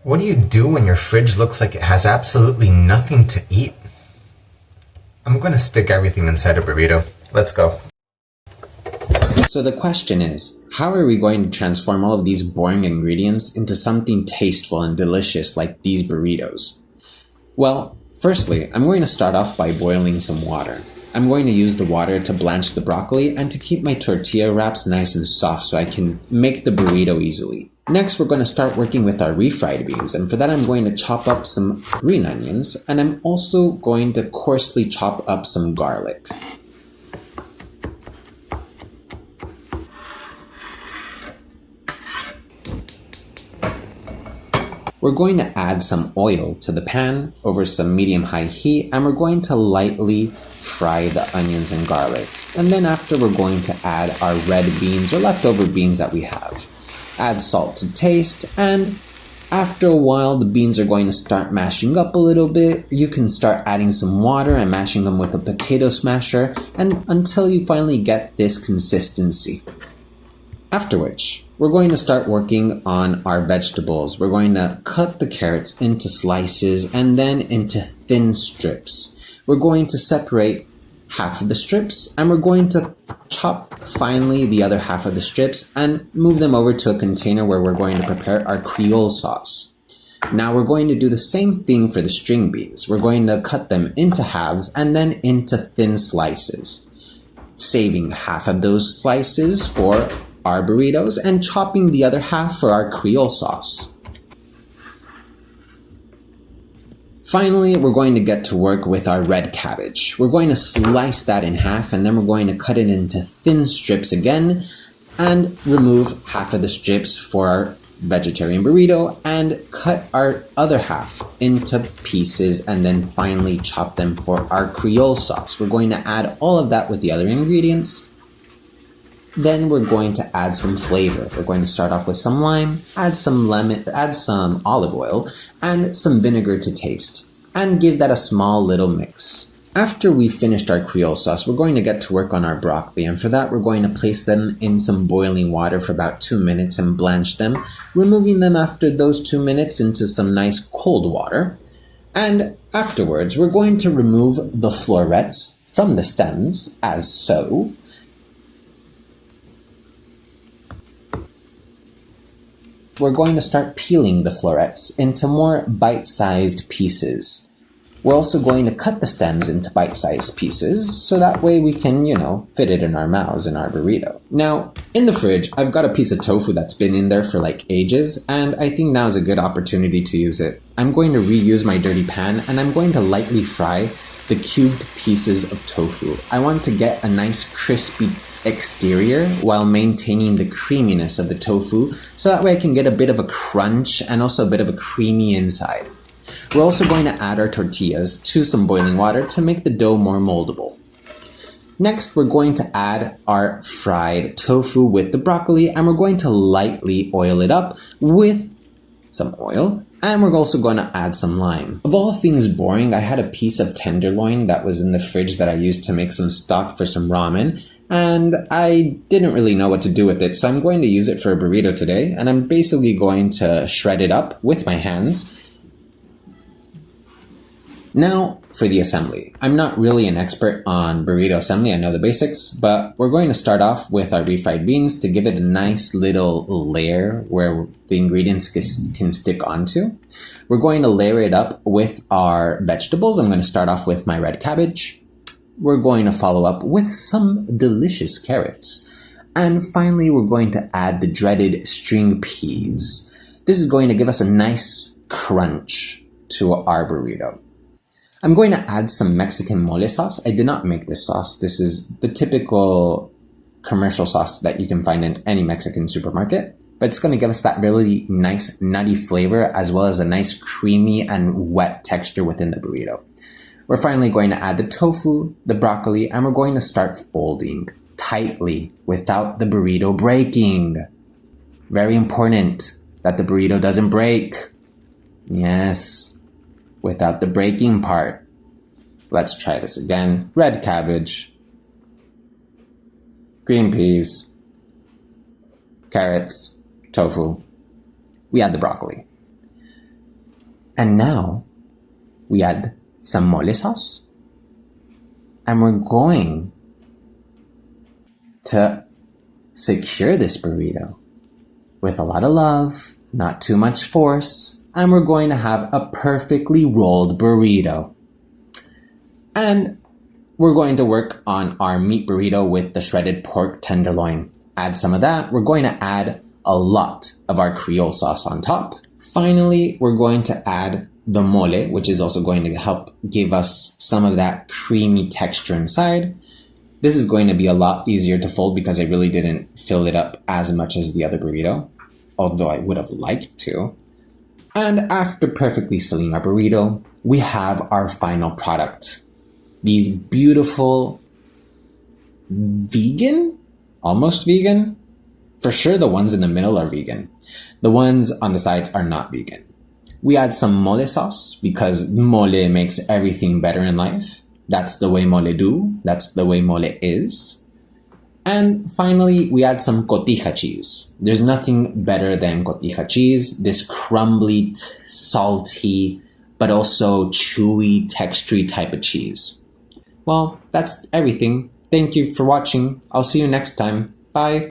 What do you do when your fridge looks like it has absolutely nothing to eat? I'm gonna stick everything inside a burrito. Let's go. So the question is, how are we going to transform all of these boring ingredients into something tasteful and delicious like these burritos? Well, firstly, I'm going to start off by boiling some water. I'm going to use the water to blanch the broccoli and to keep my tortilla wraps nice and soft so I can make the burrito easily. Next, we're going to start working with our refried beans, and for that I'm going to chop up some green onions, and I'm also going to coarsely chop up some garlic. We're going to add some oil to the pan over some medium-high heat, and we're going to lightly fry the onions and garlic. And then after, we're going to add our red beans or leftover beans that we have. Add salt to taste, and after a while the beans are going to start mashing up a little bit. You can start adding some water and mashing them with a potato smasher, and until you finally get this consistency. After which, we're going to start working on our vegetables. We're going to cut the carrots into slices and then into thin strips. We're going to separate half of the strips, and we're going to chop finely the other half of the strips and move them over to a container where we're going to prepare our Criolle sauce. Now we're going to do the same thing for the string beans. We're going to cut them into halves and then into thin slices, saving half of those slices for our burritos and chopping the other half for our Criolle sauce. Finally, we're going to get to work with our red cabbage. We're going to slice that in half, and then we're going to cut it into thin strips again and remove half of the strips for our vegetarian burrito and cut our other half into pieces and then finally chop them for our Criolle sauce. We're going to add all of that with the other ingredients. Then we're going to add some flavor. We're going to start off with some lime, add some lemon, add some olive oil, and some vinegar to taste, and give that a small little mix. After we've finished our Criolle sauce, we're going to get to work on our broccoli, and for that we're going to place them in some boiling water for about 2 minutes and blanch them, removing them after those 2 minutes into some nice cold water. And afterwards, we're going to remove the florets from the stems, as so. We're going to start peeling the florets into more bite-sized pieces. We're also going to cut the stems into bite-sized pieces, so that way we can, fit it in our mouths in our burrito. Now, in the fridge, I've got a piece of tofu that's been in there for like ages, and I think now is a good opportunity to use it. I'm going to reuse my dirty pan, and I'm going to lightly fry the cubed pieces of tofu. I want to get a nice crispy exterior while maintaining the creaminess of the tofu, so that way I can get a bit of a crunch and also a bit of a creamy inside. We're also going to add our tortillas to some boiling water to make the dough more moldable. Next, we're going to add our fried tofu with the broccoli, and we're going to lightly oil it up with some oil, and we're also going to add some lime. Of all things boring, I had a piece of tenderloin that was in the fridge that I used to make some stock for some ramen, and I didn't really know what to do with it, so I'm going to use it for a burrito today, and I'm basically going to shred it up with my hands. Now for the assembly. I'm not really an expert on burrito assembly, I know the basics, but we're going to start off with our refried beans to give it a nice little layer where the ingredients can stick onto. We're going to layer it up with our vegetables. I'm going to start off with my red cabbage. We're going to follow up with some delicious carrots. And finally, we're going to add the dreaded string peas. This is going to give us a nice crunch to our burrito. I'm going to add some Mexican mole sauce. I did not make this sauce. This is the typical commercial sauce that you can find in any Mexican supermarket, but it's going to give us that really nice nutty flavor as well as a nice creamy and wet texture within the burrito. We're finally going to add the tofu, the broccoli, and we're going to start folding tightly without the burrito breaking. Very important that the burrito doesn't break. Yes, without the breaking part. Let's try this again. Red cabbage, green peas, carrots, tofu. We add the broccoli. And now we add some mole sauce. And we're going to secure this burrito with a lot of love, not too much force, and we're going to have a perfectly rolled burrito. And we're going to work on our meat burrito with the shredded pork tenderloin. Add some of that. We're going to add a lot of our Criolle sauce on top. Finally, we're going to add the mole, which is also going to help give us some of that creamy texture inside. This is going to be a lot easier to fold because I really didn't fill it up as much as the other burrito, although I would have liked to. And after perfectly sealing our burrito, we have our final product. These beautiful vegan, almost vegan. For sure the ones in the middle are vegan. The ones on the sides are not vegan. We add some mole sauce because mole makes everything better in life. That's the way mole do. That's the way mole is. And finally, we add some cotija cheese. There's nothing better than cotija cheese. This crumbly, salty, but also chewy, textury type of cheese. Well, that's everything. Thank you for watching. I'll see you next time. Bye.